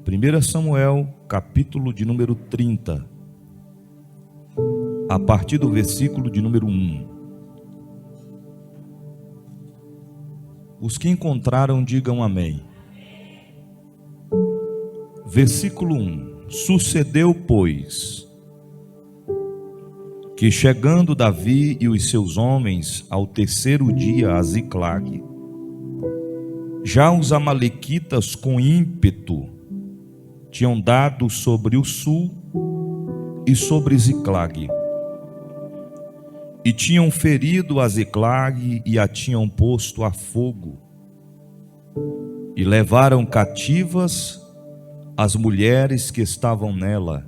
1 Samuel, capítulo de número 30, a partir do versículo de número 1. Os que encontraram, digam amém. Versículo 1. Sucedeu, pois, que chegando Davi e os seus homens ao terceiro dia a Ziclague, já os amalequitas com ímpeto tinham dado sobre o sul e sobre Ziclague, e tinham ferido a Ziclague e a tinham posto a fogo, e levaram cativas as mulheres que estavam nela.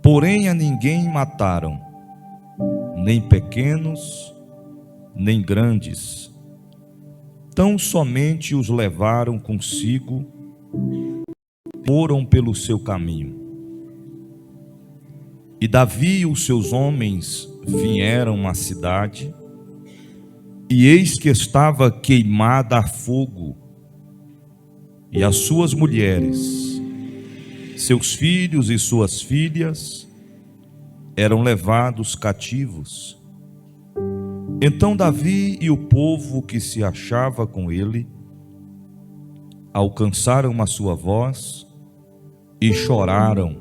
Porém a ninguém mataram, nem pequenos, nem grandes. Tão somente os levaram consigo, foram pelo seu caminho. E Davi e os seus homens vieram à cidade, e eis que estava queimada a fogo, e as suas mulheres, seus filhos e suas filhas eram levados cativos. Então Davi e o povo que se achava com ele alcançaram a sua voz e choraram,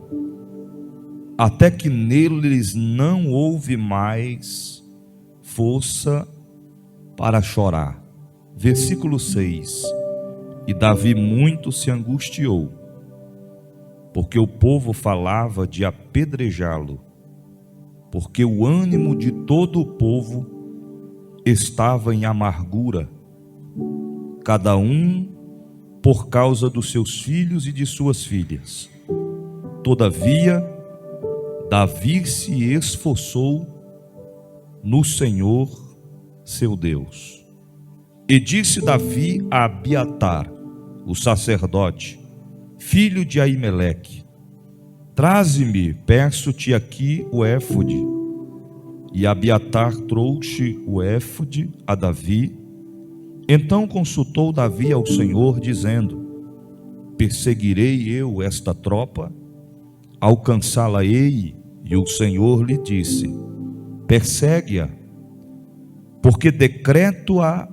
até que neles não houve mais força para chorar. Versículo 6. E Davi muito se angustiou, porque o povo falava de apedrejá-lo, porque o ânimo de todo o povo estava em amargura, cada um por causa dos seus filhos e de suas filhas. Todavia, Davi se esforçou no Senhor seu Deus. E disse Davi a Abiatar, o sacerdote, filho de Aimeleque: traze-me, peço-te aqui o éfode. E Abiatar trouxe o éfode a Davi. Então consultou Davi ao Senhor, dizendo: perseguirei eu esta tropa? Alcançá-la-ei? E o Senhor lhe disse: persegue-a, porque decreto-a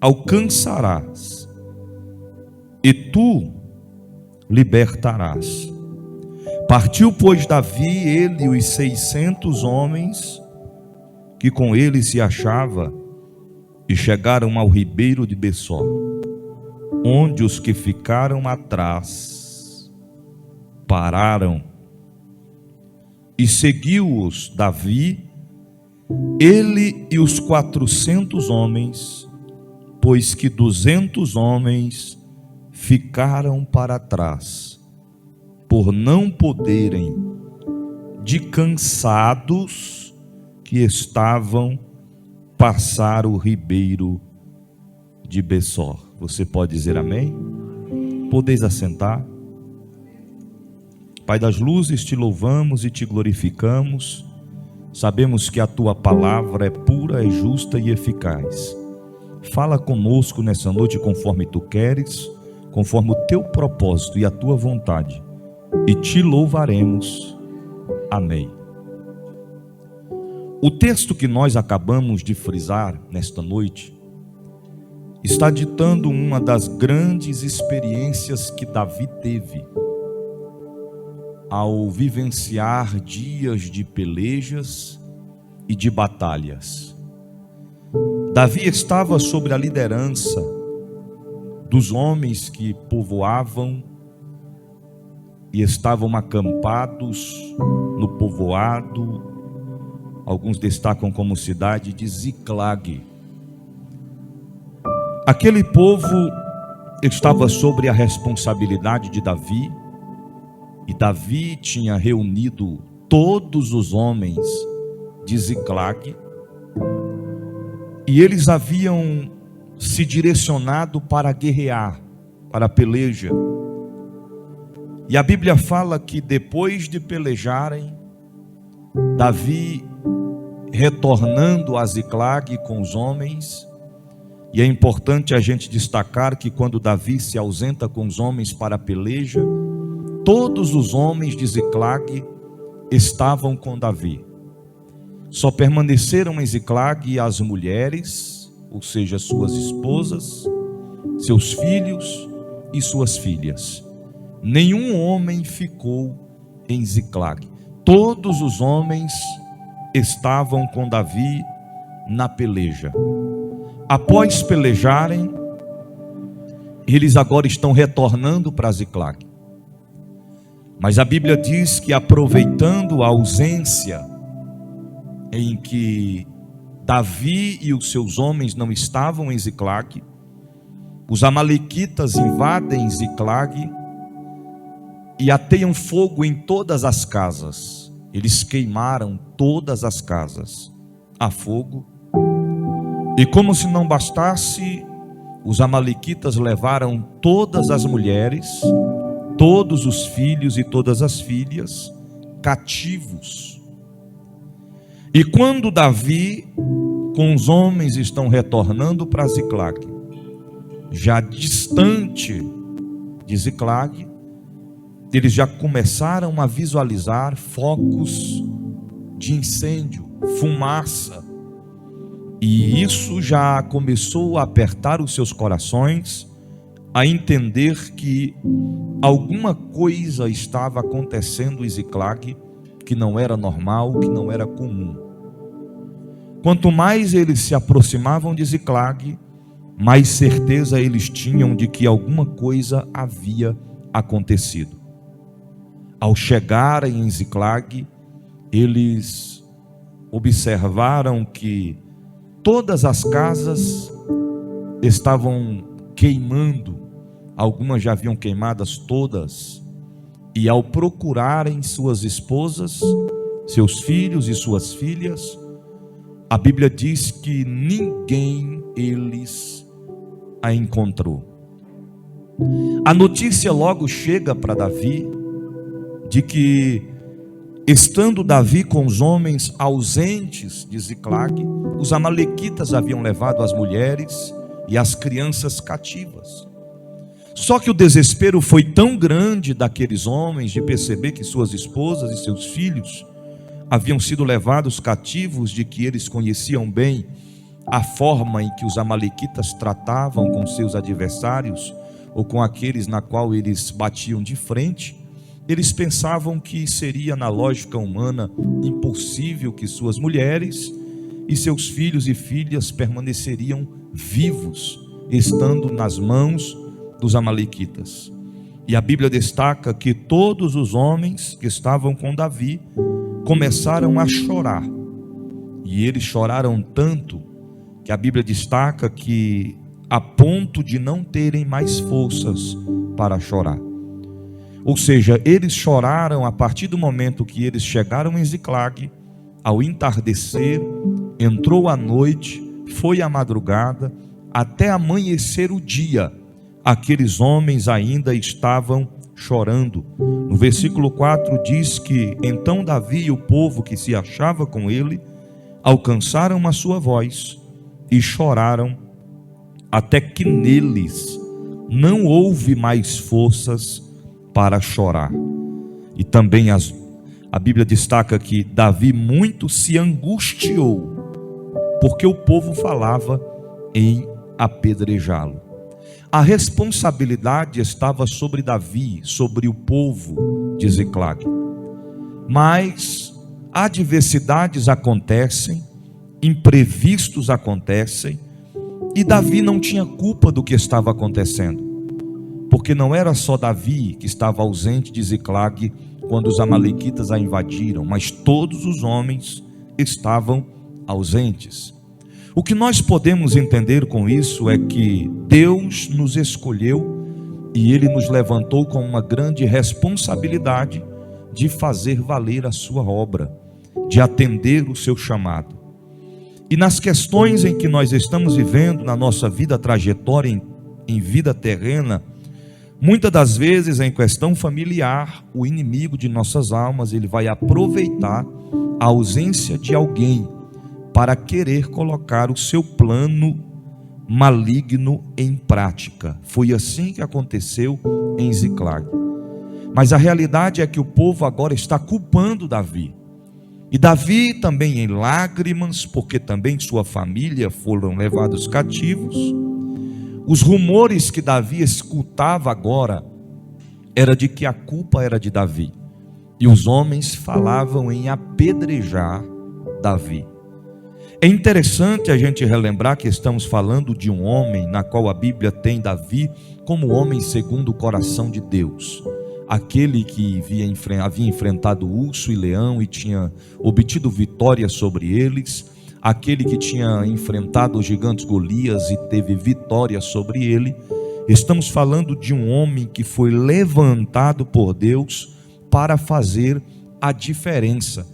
alcançarás, e tu libertarás. Partiu, pois, Davi, ele e os 600 homens que com ele se achava, e chegaram ao ribeiro de Besor, onde os que ficaram atrás pararam, e seguiu-os Davi, ele e os 400 homens, pois que 200 homens ficaram para trás, por não poderem, de cansados que estavam, passar o ribeiro de Besor. Você pode dizer amém? Podeis assentar. Pai das luzes, te louvamos e te glorificamos. Sabemos que a tua palavra é pura, é justa e eficaz. Fala conosco nessa noite conforme tu queres, conforme o teu propósito e a tua vontade, e te louvaremos. Amém. O texto que nós acabamos de frisar nesta noite está ditando uma das grandes experiências que Davi teve ao vivenciar dias de pelejas e de batalhas. Davi estava sob a liderança dos homens que povoavam e estavam acampados no povoado, alguns destacam como cidade de Ziclague. Aquele povo estava sob a responsabilidade de Davi, e Davi tinha reunido todos os homens de Ziclague, e eles haviam se direcionado para guerrear, para a peleja. E a Bíblia fala que depois de pelejarem, Davi, retornando a Ziclague com os homens, E é importante a gente destacar que quando Davi se ausenta com os homens para a peleja, todos os homens de Ziclag estavam com Davi. Só permaneceram em Ziclag as mulheres, ou seja, suas esposas, seus filhos e suas filhas. Nenhum homem ficou em Ziclag. Todos os homens estavam com Davi na peleja. Após pelejarem, eles agora estão retornando para Ziclag. Mas a Bíblia diz que, aproveitando a ausência em que Davi e os seus homens não estavam em Ziclag, os amalequitas invadem Ziclag e ateiam fogo em todas as casas. Eles queimaram todas as casas a fogo. E como se não bastasse, os amalequitas levaram todas as mulheres, todos os filhos e todas as filhas cativos. E quando Davi com os homens estão retornando para Ziclag, já distante de Ziclag, eles já começaram a visualizar focos de incêndio, fumaça. E isso já começou a apertar os seus corações, a entender que alguma coisa estava acontecendo em Ziclag que não era normal, que não era comum. Quanto mais eles se aproximavam de Ziclag, mais certeza eles tinham de que alguma coisa havia acontecido. Ao chegarem em Ziclag, eles observaram que todas as casas estavam queimando, algumas já haviam queimadas todas, e ao procurarem suas esposas, seus filhos e suas filhas, a Bíblia diz que ninguém eles a encontrou. A notícia logo chega para Davi, de que, estando Davi com os homens ausentes de Ziclag, os amalequitas haviam levado as mulheres e as crianças cativas. Só que o desespero foi tão grande daqueles homens de perceber que suas esposas e seus filhos haviam sido levados cativos, de que eles conheciam bem a forma em que os amalequitas tratavam com seus adversários, ou com aqueles na qual eles batiam de frente. Eles pensavam que seria, na lógica humana, impossível que suas mulheres e seus filhos e filhas permaneceriam vivos, estando nas mãos dos amalequitas. E a Bíblia destaca que todos os homens que estavam com Davi começaram a chorar. E eles choraram tanto que a Bíblia destaca que a ponto de não terem mais forças para chorar. Ou seja, eles choraram a partir do momento que eles chegaram em Ziclag. Ao entardecer, entrou a noite, foi a madrugada, até amanhecer o dia, aqueles homens ainda estavam chorando. No versículo 4 diz que então Davi e o povo que se achava com ele alcançaram a sua voz e choraram, até que neles não houve mais forças para chorar. E também a Bíblia destaca que Davi muito se angustiou, porque o povo falava em apedrejá-lo. A responsabilidade estava sobre Davi, sobre o povo de Ziclag. Mas adversidades acontecem, imprevistos acontecem, e Davi não tinha culpa do que estava acontecendo, porque não era só Davi que estava ausente de Ziclag quando os amalequitas a invadiram, mas todos os homens estavam ausentes. O que nós podemos entender com isso é que Deus nos escolheu e Ele nos levantou com uma grande responsabilidade de fazer valer a sua obra, de atender o seu chamado. E nas questões em que nós estamos vivendo na nossa vida, trajetória em vida terrena, muitas das vezes em questão familiar, o inimigo de nossas almas, ele vai aproveitar a ausência de alguém para querer colocar o seu plano maligno em prática. Foi assim que aconteceu em Ziclag. Mas a realidade é que o povo agora está culpando Davi. E Davi também em lágrimas, porque também sua família foram levados cativos. Os rumores que Davi escutava agora era de que a culpa era de Davi. E os homens falavam em apedrejar Davi. É interessante a gente relembrar que estamos falando de um homem na qual a Bíblia tem Davi como homem segundo o coração de Deus. Aquele que havia enfrentado urso e leão e tinha obtido vitória sobre eles. Aquele que tinha enfrentado os gigantes Golias e teve vitória sobre ele. Estamos falando de um homem que foi levantado por Deus para fazer a diferença.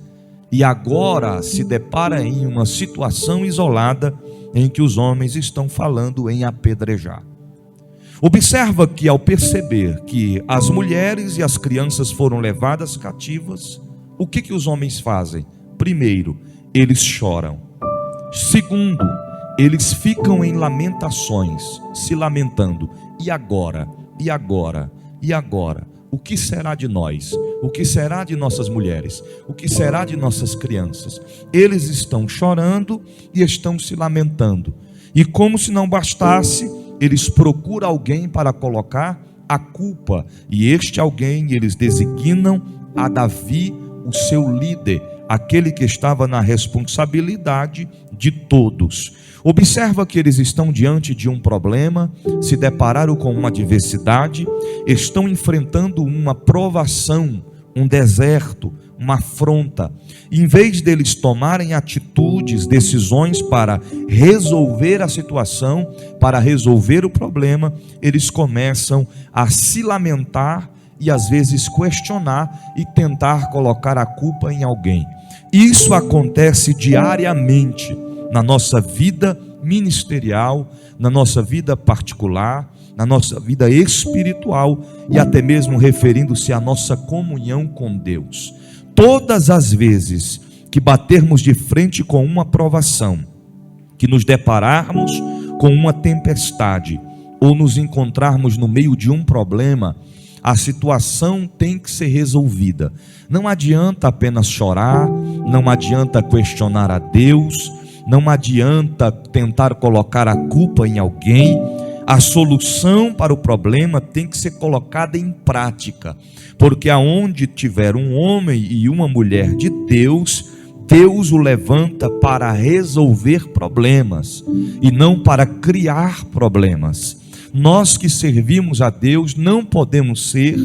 E agora se depara em uma situação isolada em que os homens estão falando em apedrejar. Observa que ao perceber que as mulheres e as crianças foram levadas cativas, o que os homens fazem? Primeiro, eles choram. Segundo, eles ficam em lamentações, se lamentando. E agora? E agora? E agora? O que será de nós? O que será de nossas mulheres? O que será de nossas crianças? Eles estão chorando e estão se lamentando. E como se não bastasse, eles procuram alguém para colocar a culpa. E este alguém eles designam a Davi, o seu líder, aquele que estava na responsabilidade de todos. Observa que eles estão diante de um problema, se depararam com uma adversidade, estão enfrentando uma provação, um deserto, uma afronta. Em vez deles tomarem atitudes, decisões para resolver a situação, para resolver o problema, eles começam a se lamentar e às vezes questionar e tentar colocar a culpa em alguém. Isso acontece diariamente na nossa vida ministerial, na nossa vida particular, na nossa vida espiritual e até mesmo referindo-se à nossa comunhão com Deus. Todas as vezes que batermos de frente com uma provação, que nos depararmos com uma tempestade ou nos encontrarmos no meio de um problema, a situação tem que ser resolvida. Não adianta apenas chorar, não adianta questionar a Deus, não adianta tentar colocar a culpa em alguém. A solução para o problema tem que ser colocada em prática, porque aonde tiver um homem e uma mulher de Deus, Deus o levanta para resolver problemas e não para criar problemas. Nós que servimos a Deus não podemos ser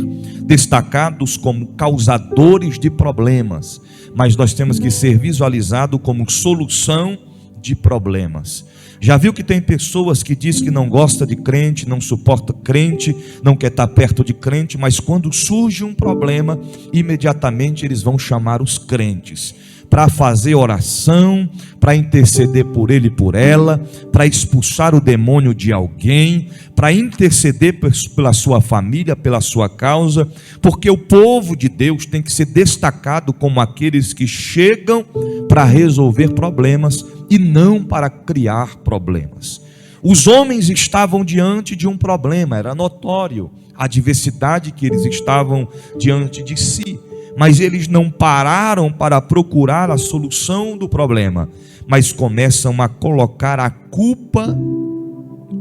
destacados como causadores de problemas, mas nós temos que ser visualizados como solução de problemas. Já viu que tem pessoas que dizem que não gosta de crente, não suporta crente, não quer estar perto de crente, mas quando surge um problema, imediatamente eles vão chamar os crentes para fazer oração, para interceder por ele e por ela, para expulsar o demônio de alguém, para interceder pela sua família, pela sua causa, porque o povo de Deus tem que ser destacado como aqueles que chegam para resolver problemas e não para criar problemas. Os homens estavam diante de um problema, era notório a adversidade que eles estavam diante de si. Mas eles não pararam para procurar a solução do problema, mas começam a colocar a culpa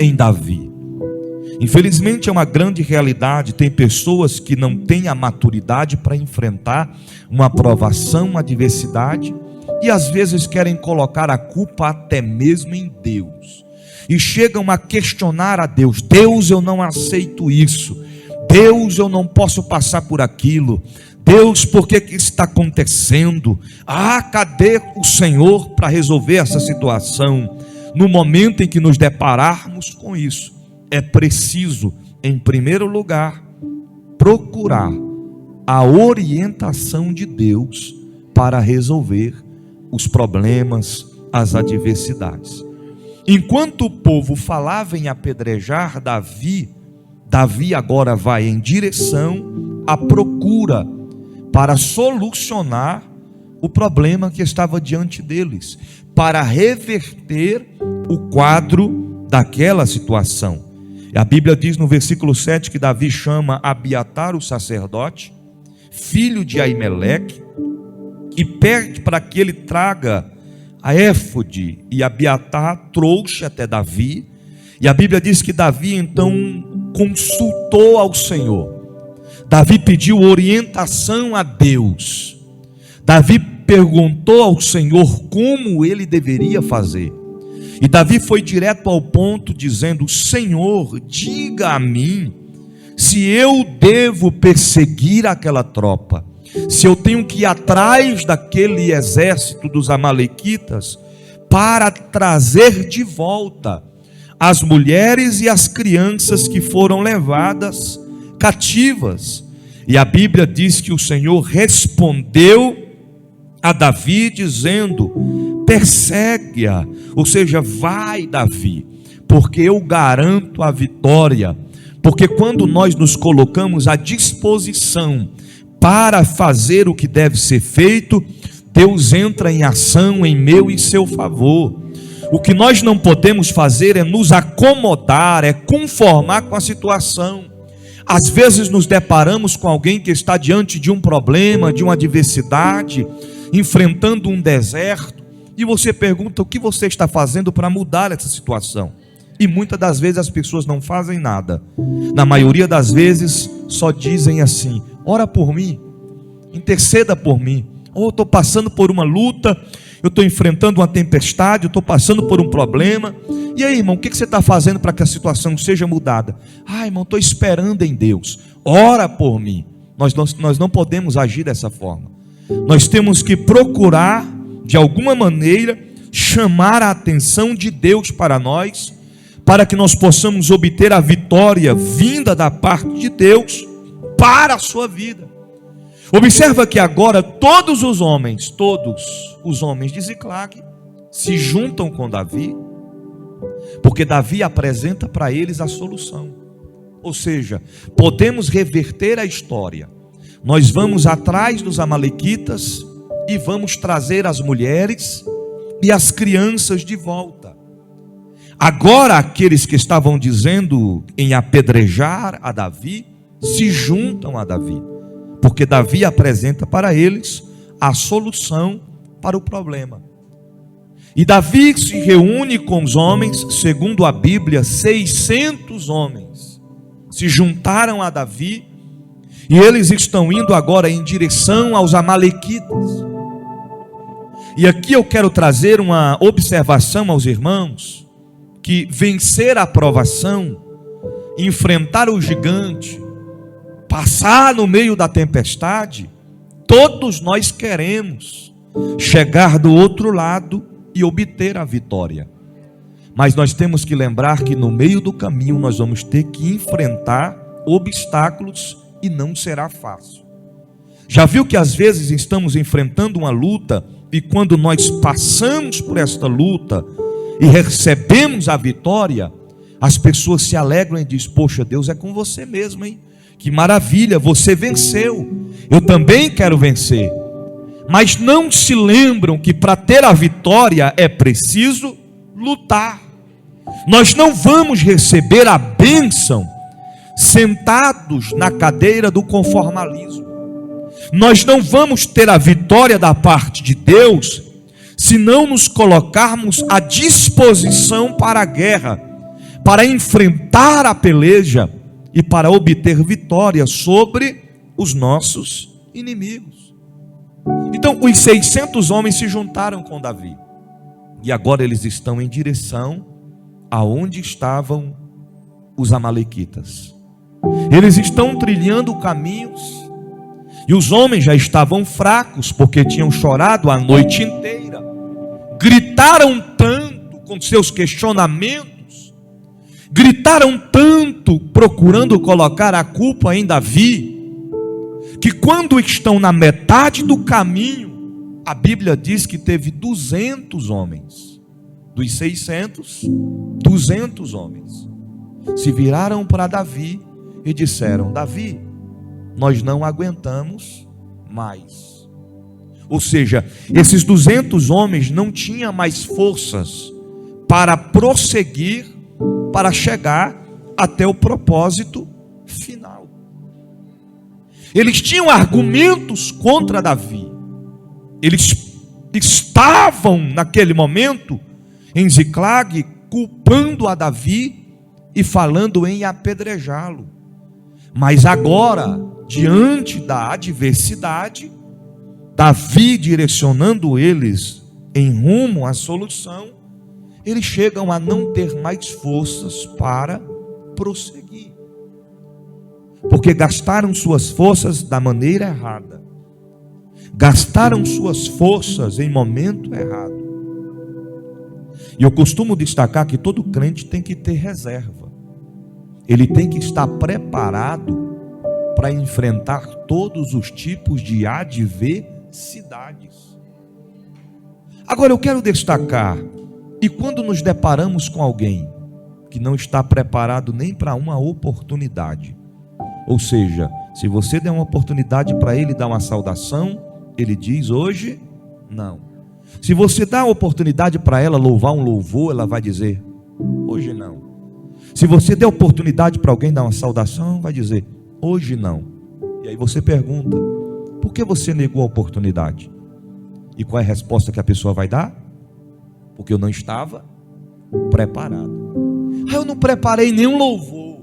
em Davi. Infelizmente é uma grande realidade, tem pessoas que não têm a maturidade para enfrentar uma provação, uma adversidade, e às vezes querem colocar a culpa até mesmo em Deus, e chegam a questionar a Deus: Deus, eu não aceito isso, Deus, eu não posso passar por aquilo, Deus, por que está acontecendo? Cadê o Senhor para resolver essa situação? No momento em que nos depararmos com isso, é preciso, em primeiro lugar, procurar a orientação de Deus para resolver os problemas, as adversidades. Enquanto o povo falava em apedrejar Davi, Davi agora vai em direção à procura para solucionar o problema que estava diante deles, para reverter o quadro daquela situação. A Bíblia diz no versículo 7 que Davi chama Abiatar, o sacerdote, filho de Aimeleque, e pede para que ele traga a éfode, e Abiatar trouxe até Davi. E a Bíblia diz que Davi então consultou ao Senhor. Davi pediu orientação a Deus. Davi perguntou ao Senhor como ele deveria fazer. E Davi foi direto ao ponto, dizendo: Senhor, diga a mim se eu devo perseguir aquela tropa, se eu tenho que ir atrás daquele exército dos amalequitas para trazer de volta as mulheres e as crianças que foram levadas cativas. E a Bíblia diz que o Senhor respondeu a Davi dizendo: persegue-a, ou seja, vai, Davi, porque eu garanto a vitória. Porque quando nós nos colocamos à disposição para fazer o que deve ser feito, Deus entra em ação em meu e seu favor. O que nós não podemos fazer é nos acomodar, é conformar com a situação. Às vezes nos deparamos com alguém que está diante de um problema, de uma adversidade, enfrentando um deserto, e você pergunta: o que você está fazendo para mudar essa situação? E muitas das vezes as pessoas não fazem nada. Na maioria das vezes só dizem assim: ora por mim, interceda por mim. Ou eu estou passando por uma luta, eu estou enfrentando uma tempestade, eu estou passando por um problema. E aí, irmão, o que você está fazendo para que a situação seja mudada? Ah, irmão, estou esperando em Deus. Ora por mim. Nós não podemos agir dessa forma. Nós temos que procurar, de alguma maneira, chamar a atenção de Deus para nós, para que nós possamos obter a vitória vinda da parte de Deus para a sua vida. Observa que agora todos os homens de Ziclague se juntam com Davi, porque Davi apresenta para eles a solução. Ou seja, podemos reverter a história. Nós vamos atrás dos amalequitas e vamos trazer as mulheres e as crianças de volta. Agora aqueles que estavam dizendo em apedrejar a Davi se juntam a Davi, porque Davi apresenta para eles a solução para o problema. E Davi se reúne com os homens, segundo a Bíblia, 600 homens se juntaram a Davi, e eles estão indo agora em direção aos amalequitas. E aqui eu quero trazer uma observação aos irmãos, que vencer a provação, enfrentar o gigante, passar no meio da tempestade, todos nós queremos chegar do outro lado e obter a vitória. Mas nós temos que lembrar que no meio do caminho nós vamos ter que enfrentar obstáculos e não será fácil. Já viu que às vezes estamos enfrentando uma luta e quando nós passamos por esta luta e recebemos a vitória, as pessoas se alegram e dizem: poxa, Deus é com você mesmo, hein? Que maravilha, você venceu, eu também quero vencer. Mas não se lembram que para ter a vitória é preciso lutar. Nós não vamos receber a bênção sentados na cadeira do conformalismo. Nós não vamos ter a vitória da parte de Deus se não nos colocarmos à disposição para a guerra, para enfrentar a peleja e para obter vitória sobre os nossos inimigos. Então os 600 homens se juntaram com Davi, e agora eles estão em direção aonde estavam os amalequitas. Eles estão trilhando caminhos, e os homens já estavam fracos, porque tinham chorado a noite inteira, gritaram tanto com seus questionamentos, gritaram tanto procurando colocar a culpa em Davi, que quando estão na metade do caminho, a Bíblia diz que teve 200 homens, dos 600, 200 homens, se viraram para Davi e disseram: Davi, nós não aguentamos mais. Ou seja, esses 200 homens não tinham mais forças para prosseguir para chegar até o propósito final. Eles tinham argumentos contra Davi. Eles estavam naquele momento em Ziclag culpando a Davi e falando em apedrejá-lo. Mas agora, diante da adversidade, Davi direcionando eles em rumo à solução, eles chegam a não ter mais forças para prosseguir, porque gastaram suas forças da maneira errada, gastaram suas forças em momento errado. E eu costumo destacar que todo crente tem que ter reserva, ele tem que estar preparado para enfrentar todos os tipos de adversidades. Agora eu quero destacar, e quando nos deparamos com alguém que não está preparado nem para uma oportunidade, ou seja, se você der uma oportunidade para ele dar uma saudação, ele diz hoje não. Se você dá a oportunidade para ela louvar um louvor, ela vai dizer hoje não. Se você der oportunidade para alguém dar uma saudação, vai dizer hoje não. E aí você pergunta, por que você negou a oportunidade? E qual é a resposta que a pessoa vai dar? Porque eu não estava preparado. Eu não preparei nenhum louvor.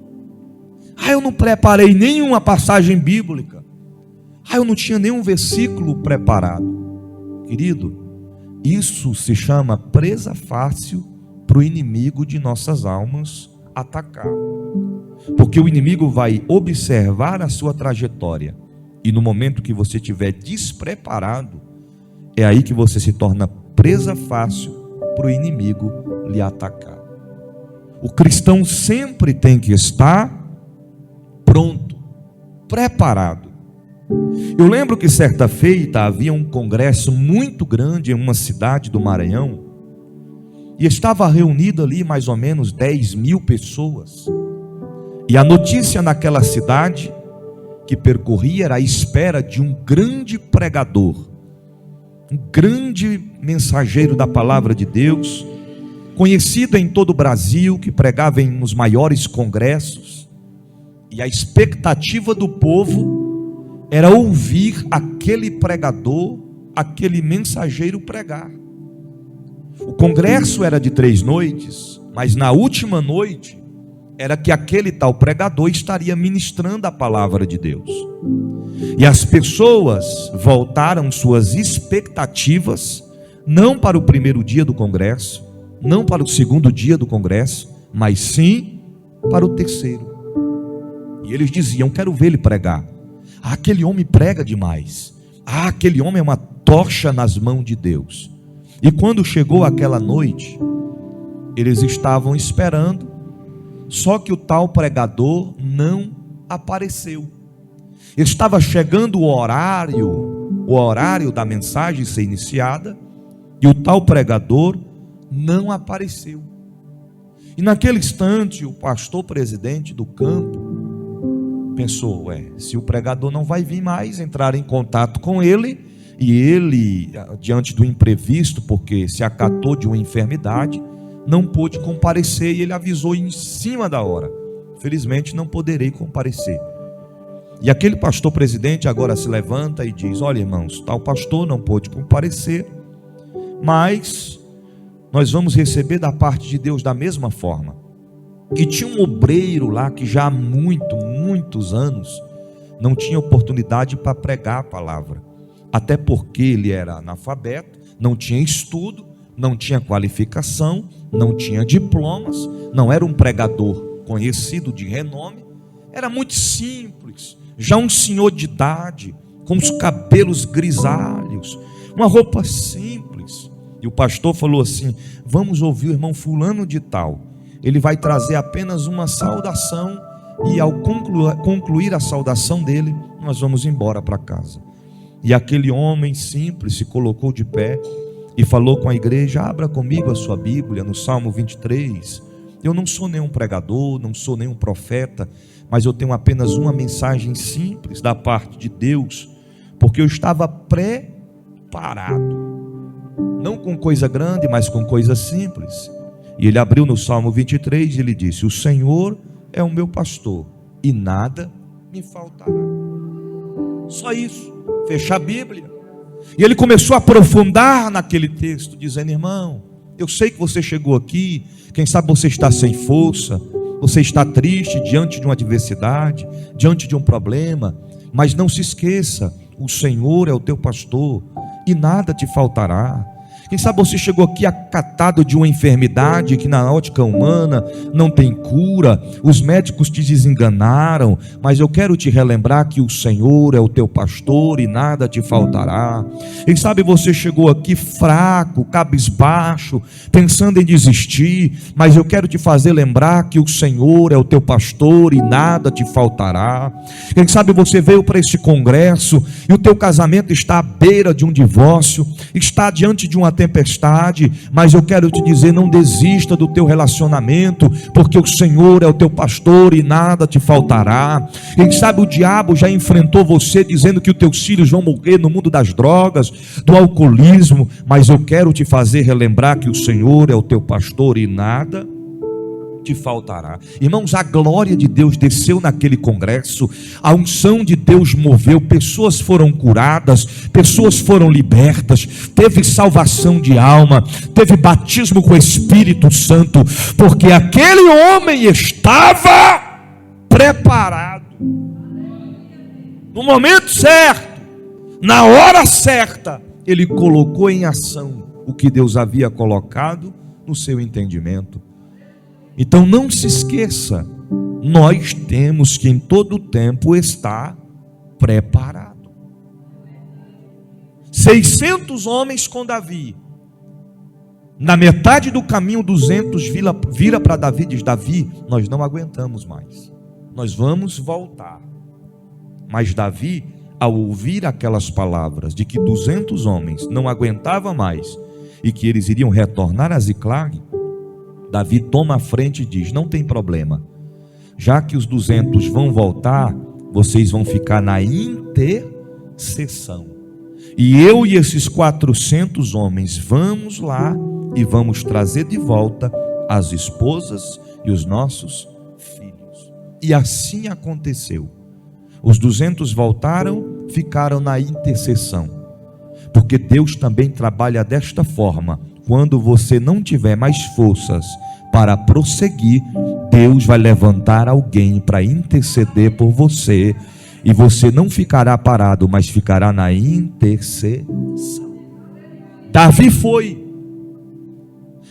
Eu não preparei nenhuma passagem bíblica. Eu não tinha nenhum versículo preparado. Querido, isso se chama presa fácil para o inimigo de nossas almas atacar. Porque o inimigo vai observar a sua trajetória. E no momento que você estiver despreparado, é aí que você se torna presa fácil para o inimigo lhe atacar. O cristão sempre tem que estar pronto, preparado. Eu lembro que certa feita havia um congresso muito grande em uma cidade do Maranhão, e estava reunido ali mais ou menos 10.000 pessoas, e a notícia naquela cidade que percorria era a espera de um grande pregador, um grande mensageiro da palavra de Deus, conhecido em todo o Brasil, que pregava nos maiores congressos, e a expectativa do povo era ouvir aquele pregador, aquele mensageiro pregar. O congresso era de 3 noites, mas na última noite era que aquele tal pregador estaria ministrando a palavra de Deus. E as pessoas voltaram suas expectativas não para o primeiro dia do congresso, não para o segundo dia do congresso, mas sim para o terceiro. E eles diziam, quero ver ele pregar. Aquele homem prega demais. Aquele homem é uma tocha nas mãos de Deus. E quando chegou aquela noite, eles estavam esperando, só que o tal pregador não apareceu. Estava chegando o horário da mensagem ser iniciada, e o tal pregador não apareceu. E naquele instante, o pastor presidente do campo pensou, se o pregador não vai vir mais, entrar em contato com ele, e ele, diante do imprevisto, porque se acatou de uma enfermidade, não pôde comparecer, e ele avisou em cima da hora, felizmente não poderei comparecer. E aquele pastor presidente agora se levanta e diz, olha irmãos, tal pastor não pôde comparecer, mas nós vamos receber da parte de Deus da mesma forma. E tinha um obreiro lá que já há muitos anos não tinha oportunidade para pregar a palavra, até porque ele era analfabeto, não tinha estudo, não tinha qualificação, não tinha diplomas, não era um pregador conhecido de renome, era muito simples, já um senhor de idade, com os cabelos grisalhos, uma roupa simples. E o pastor falou assim, vamos ouvir o irmão fulano de tal, ele vai trazer apenas uma saudação, e ao concluir a saudação dele, nós vamos embora para casa. E aquele homem simples se colocou de pé e falou com a igreja, abra comigo a sua Bíblia no Salmo 23, eu não sou nenhum pregador, não sou nenhum profeta, mas eu tenho apenas uma mensagem simples da parte de Deus, porque eu estava preparado, não com coisa grande, mas com coisa simples. E ele abriu no Salmo 23 e ele disse: o Senhor é o meu pastor e nada me faltará. Só isso, fecha a Bíblia. E ele começou a aprofundar naquele texto, dizendo: irmão, eu sei que você chegou aqui, quem sabe você está sem força, você está triste diante de uma adversidade, diante de um problema, mas não se esqueça, o Senhor é o teu pastor e nada te faltará. Quem sabe você chegou aqui acatado de uma enfermidade que na ótica humana não tem cura, os médicos te desenganaram, mas eu quero te relembrar que o Senhor é o teu pastor e nada te faltará. Quem sabe você chegou aqui fraco, cabisbaixo, pensando em desistir, mas eu quero te fazer lembrar que o Senhor é o teu pastor e nada te faltará. Quem sabe você veio para esse congresso e o teu casamento está à beira de um divórcio, está diante de uma tempestade, mas eu quero te dizer: não desista do teu relacionamento, porque o Senhor é o teu pastor e nada te faltará. Quem sabe o diabo já enfrentou você dizendo que os teus filhos vão morrer no mundo das drogas, do alcoolismo, mas eu quero te fazer relembrar que o Senhor é o teu pastor e nada te faltará. Irmãos, a glória de Deus desceu naquele congresso, a unção de Deus moveu, pessoas foram curadas, pessoas foram libertas, teve salvação de alma, teve batismo com o Espírito Santo, porque aquele homem estava preparado, no momento certo, na hora certa, ele colocou em ação o que Deus havia colocado no seu entendimento. Então não se esqueça, nós temos que em todo tempo estar preparado. 600 homens com Davi, na metade do caminho 200 vira para Davi e diz: Davi, nós não aguentamos mais, nós vamos voltar. Mas Davi, ao ouvir aquelas palavras de que 200 homens não aguentavam mais e que eles iriam retornar a Ziclag, Davi toma a frente e diz: não tem problema, já que os 200 vão voltar, vocês vão ficar na intercessão, e eu e esses 400 homens vamos lá e vamos trazer de volta as esposas e os nossos filhos. E assim aconteceu. Os 200 voltaram, ficaram na intercessão, porque Deus também trabalha desta forma. Quando você não tiver mais forças para prosseguir, Deus vai levantar alguém para interceder por você, e você não ficará parado, mas ficará na intercessão. Davi foi.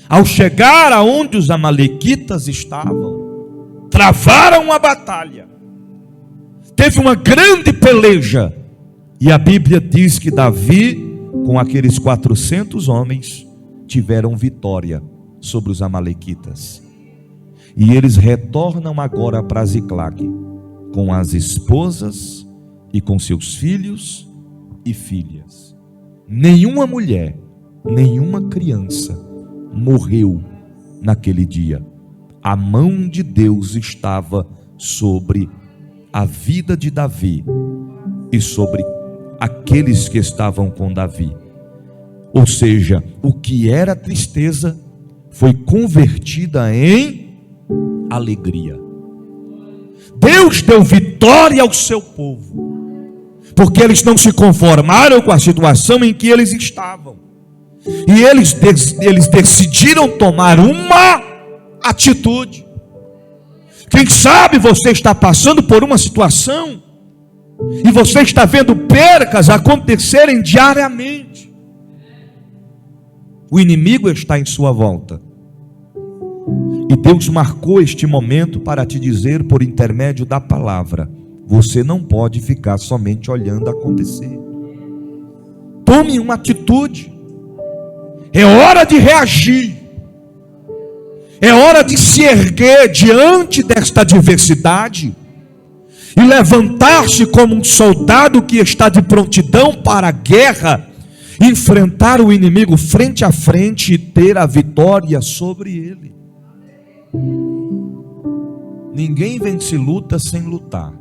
Ao chegar aonde os amalequitas estavam, travaram uma batalha, teve uma grande peleja, e a Bíblia diz que Davi, com aqueles 400 homens, tiveram vitória sobre os amalequitas, e eles retornam agora para Ziclag, com as esposas e com seus filhos e filhas. Nenhuma mulher, nenhuma criança morreu naquele dia. A mão de Deus estava sobre a vida de Davi e sobre aqueles que estavam com Davi. Ou seja, o que era tristeza foi convertida em alegria. Deus deu vitória ao seu povo, porque eles não se conformaram com a situação em que eles estavam, e eles decidiram tomar uma atitude. Quem sabe você está passando por uma situação e você está vendo percas acontecerem diariamente. O inimigo está em sua volta, e Deus marcou este momento para te dizer, por intermédio da palavra: você não pode ficar somente olhando acontecer. Tome uma atitude. É hora de reagir. É hora de se erguer diante desta adversidade e levantar-se como um soldado que está de prontidão para a guerra, enfrentar o inimigo frente a frente e ter a vitória sobre ele. Ninguém vence luta sem lutar.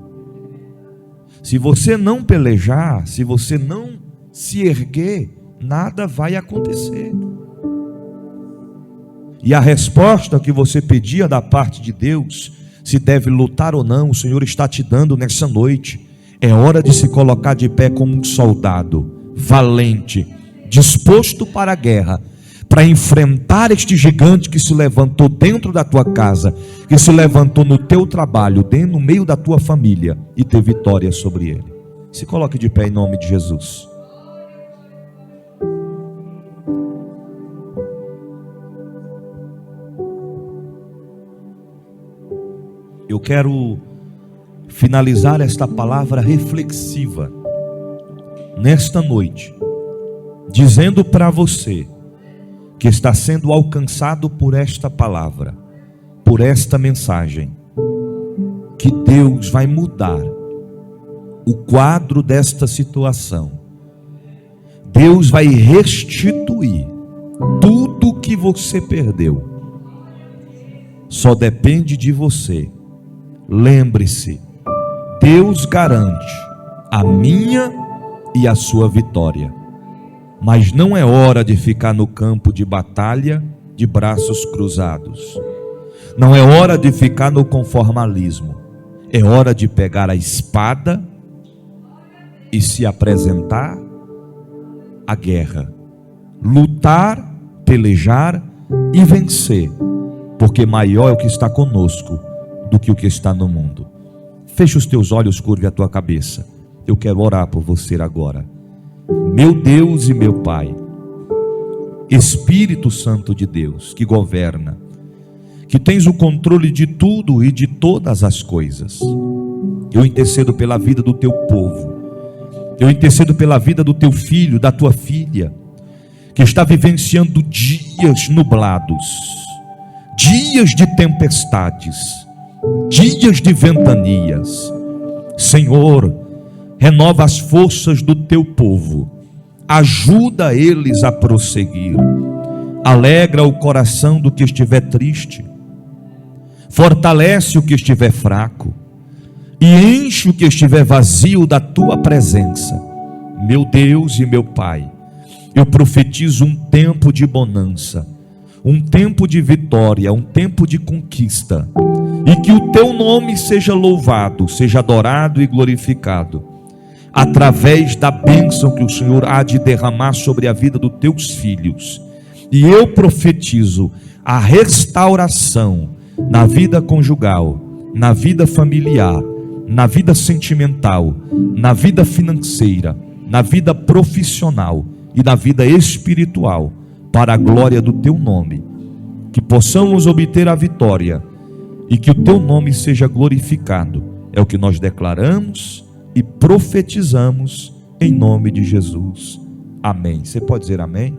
Se você não pelejar, se você não se erguer, nada vai acontecer. E a resposta que você pedia da parte de Deus, se deve lutar ou não, o Senhor está te dando nessa noite. É hora de se colocar de pé como um soldado valente, disposto para a guerra, para enfrentar este gigante que se levantou dentro da tua casa, que se levantou no teu trabalho, no meio da tua família, e ter vitória sobre ele. Se coloque de pé em nome de Jesus. Eu quero finalizar esta palavra reflexiva nesta noite, dizendo para você que está sendo alcançado por esta palavra, por esta mensagem, que Deus vai mudar o quadro desta situação. Deus vai restituir tudo que você perdeu. Só depende de você. Lembre-se, Deus garante a minha e a sua vitória. Mas não é hora de ficar no campo de batalha de braços cruzados. Não é hora de ficar no conformalismo. É hora de pegar a espada e se apresentar à guerra. Lutar, pelejar e vencer. Porque maior é o que está conosco do que o que está no mundo. Feche os teus olhos, curve a tua cabeça. Eu quero orar por você agora. Meu Deus e meu Pai, Espírito Santo de Deus, que governa, que tens o controle de tudo e de todas as coisas, eu intercedo pela vida do teu povo, eu intercedo pela vida do teu filho, da tua filha, que está vivenciando dias nublados, dias de tempestades, dias de ventanias. Senhor, renova as forças do teu povo, ajuda eles a prosseguir, alegra o coração do que estiver triste, fortalece o que estiver fraco, e enche o que estiver vazio da tua presença. Meu Deus e meu Pai, eu profetizo um tempo de bonança, um tempo de vitória, um tempo de conquista, e que o teu nome seja louvado, seja adorado e glorificado, através da bênção que o Senhor há de derramar sobre a vida dos teus filhos. E eu profetizo a restauração na vida conjugal, na vida familiar, na vida sentimental, na vida financeira, na vida profissional e na vida espiritual, para a glória do teu nome, que possamos obter a vitória e que o teu nome seja glorificado. É o que nós declaramos e profetizamos em nome de Jesus. Amém. Você pode dizer amém?